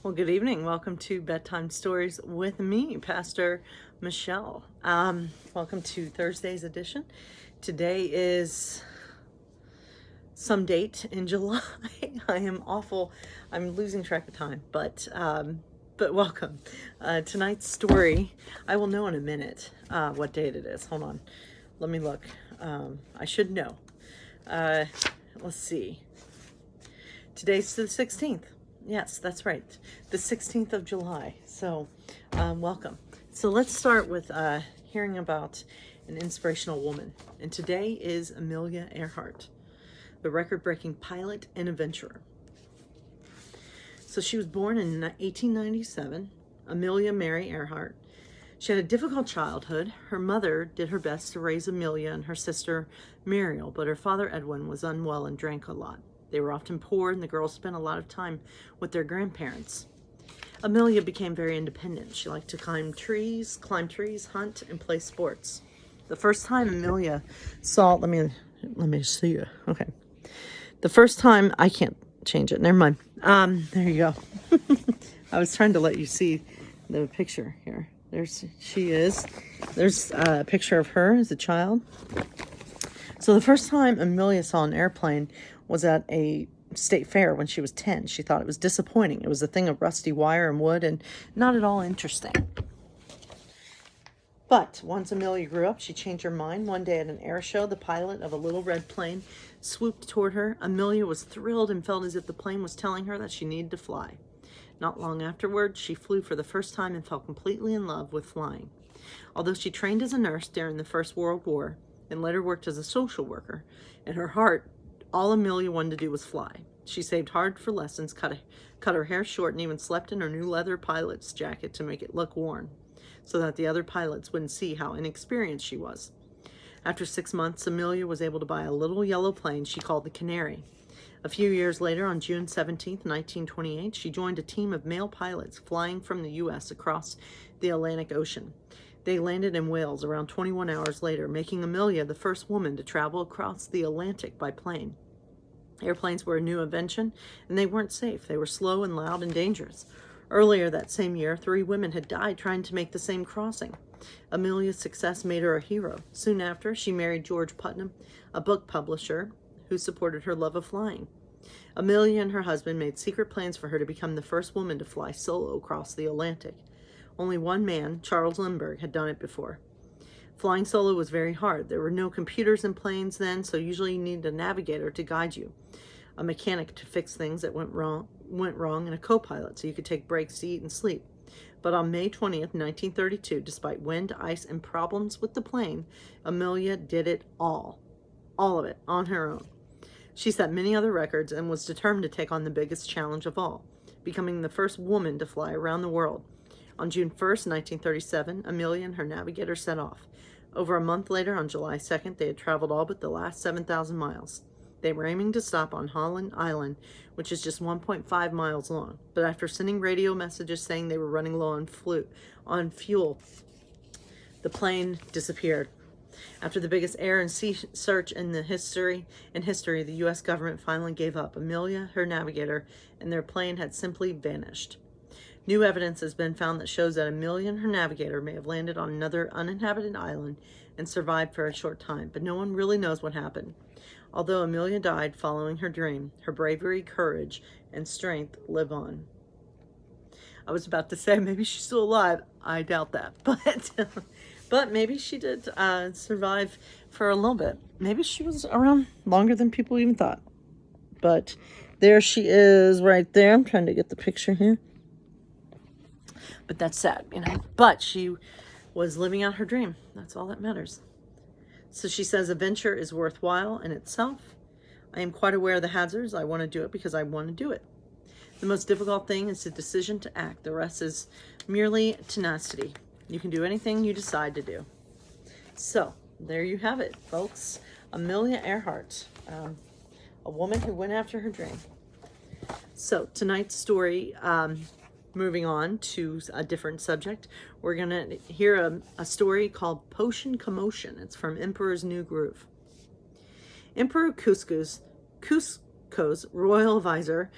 Well, good evening. Welcome to Bedtime Stories with me, Pastor Michelle. Welcome to Thursday's edition. Today is some date in July. I am awful. I'm losing track of time, but welcome. Tonight's story, I will know in a minute what date it is. Hold on. Let me look. I should know. Let's see. Today's the 16th. Yes, that's right. The 16th of July. So, welcome. So let's start with hearing about an inspirational woman. And today is Amelia Earhart, the record-breaking pilot and adventurer. So she was born in 1897, Amelia Mary Earhart. She had a difficult childhood. Her mother did her best to raise Amelia and her sister Muriel, but her father Edwin was unwell and drank a lot. They were often poor, and the girls spent a lot of time with their grandparents. Amelia became very independent. She liked to climb trees, hunt, and play sports. The first time Amelia saw, let me see you. Okay. The first time, I can't change it. Never mind. There you go. I was trying to let you see the picture here. She is. There's a picture of her as a child. So the first time Amelia saw an airplane was at a state fair when she was 10. She thought it was disappointing. It was a thing of rusty wire and wood and not at all interesting. But once Amelia grew up, she changed her mind. One day at an air show, the pilot of a little red plane swooped toward her. Amelia was thrilled and felt as if the plane was telling her that she needed to fly. Not long afterwards, she flew for the first time and fell completely in love with flying. Although she trained as a nurse during the First World War and later worked as a social worker, in her heart, all Amelia wanted to do was fly. She saved hard for lessons, cut her hair short, and even slept in her new leather pilot's jacket to make it look worn, so that the other pilots wouldn't see how inexperienced she was. After 6 months, Amelia was able to buy a little yellow plane she called the Canary. A few years later, on June 17, 1928, she joined a team of male pilots flying from the U.S. across the Atlantic Ocean. They landed in Wales around 21 hours later, making Amelia the first woman to travel across the Atlantic by plane. Airplanes were a new invention, and they weren't safe. They were slow and loud and dangerous. Earlier that same year, 3 women had died trying to make the same crossing. Amelia's success made her a hero. Soon after, she married George Putnam, a book publisher who supported her love of flying. Amelia and her husband made secret plans for her to become the first woman to fly solo across the Atlantic. Only one man, Charles Lindbergh, had done it before. Flying solo was very hard. There were no computers in planes then, so usually you needed a navigator to guide you, a mechanic to fix things that went wrong, and a co-pilot so you could take breaks to eat and sleep. But on May 20th, 1932, despite wind, ice, and problems with the plane, Amelia did it all of it, on her own. She set many other records and was determined to take on the biggest challenge of all, becoming the first woman to fly around the world. On June 1st, 1937, Amelia and her navigator set off. Over a month later, on July 2nd, they had traveled all but the last 7,000 miles. They were aiming to stop on Holland Island, which is just 1.5 miles long. But after sending radio messages saying they were running low on fuel, the plane disappeared. After the biggest air and sea search in history, the U.S. government finally gave up. Amelia, her navigator, and their plane had simply vanished. New evidence has been found that shows that Amelia and her navigator may have landed on another uninhabited island and survived for a short time, but no one really knows what happened. Although Amelia died following her dream, her bravery, courage, and strength live on. I was about to say maybe she's still alive. I doubt that, but maybe she did survive for a little bit. Maybe she was around longer than people even thought. But there she is right there. I'm trying to get the picture here. But that's sad, But she was living out her dream. That's all that matters. So she says, adventure is worthwhile in itself. I am quite aware of the hazards. I want to do it because I want to do it. The most difficult thing is the decision to act. The rest is merely tenacity. You can do anything you decide to do. So there you have it, folks. Amelia Earhart, a woman who went after her dream. So tonight's story, moving on to a different subject, we're going to hear a story called Potion Commotion. It's from Emperor's New Groove. Emperor Cusco's royal advisor,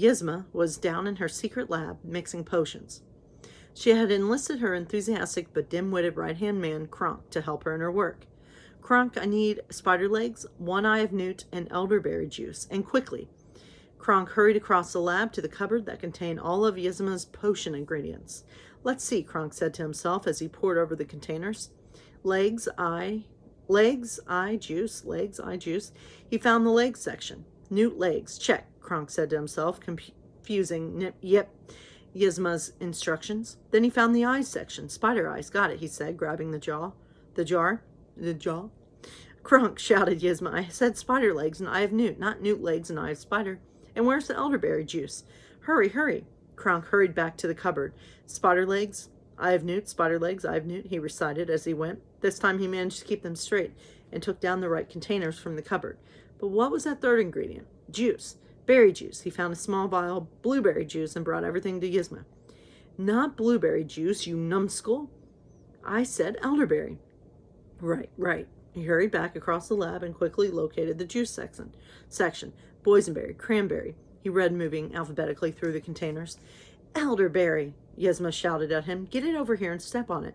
Yzma was down in her secret lab mixing potions. She had enlisted her enthusiastic but dim-witted right-hand man, Kronk, to help her in her work. Kronk, I need spider legs, 1 eye of newt, and elderberry juice, and quickly. Kronk hurried across the lab to the cupboard that contained all of Yzma's potion ingredients. Let's see, Kronk said to himself as he pored over the containers. Legs, eye juice, legs, eye juice. He found the legs section. Newt legs, check, Kronk said to himself, confusing Yzma's instructions. Then he found the eyes section. Spider eyes, got it, he said, grabbing the jar. Kronk, shouted Yzma. I said spider legs and eye of newt, not newt legs and eye of spider. And where's the elderberry juice? Hurry, hurry. Kronk hurried back to the cupboard. Spider legs, eye of newt, spider legs, eye of newt, he recited as he went. This time he managed to keep them straight and took down the right containers from the cupboard. But what was that third ingredient? Juice. Berry juice. He found a small vial of blueberry juice and brought everything to Yzma. Not blueberry juice, you numbskull. I said elderberry. Right. He hurried back across the lab and quickly located the juice section. Boysenberry, cranberry. He read, moving alphabetically through the containers. Elderberry, Yzma shouted at him. Get it over here and step on it.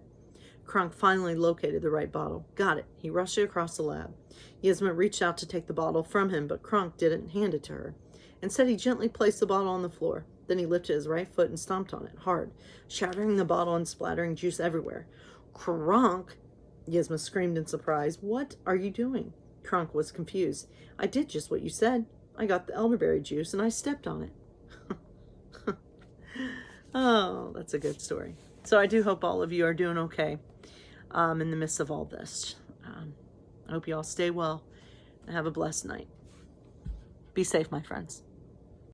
Kronk finally located the right bottle. Got it. He rushed it across the lab. Yzma reached out to take the bottle from him, but Kronk didn't hand it to her. Instead, he gently placed the bottle on the floor. Then he lifted his right foot and stomped on it, hard, shattering the bottle and splattering juice everywhere. Kronk! Yzma screamed in surprise. What are you doing? Kronk was confused. I did just what you said. I got the elderberry juice and I stepped on it. Oh, that's a good story. So I do hope all of you are doing okay in the midst of all this. I hope you all stay well and have a blessed night. Be safe, my friends.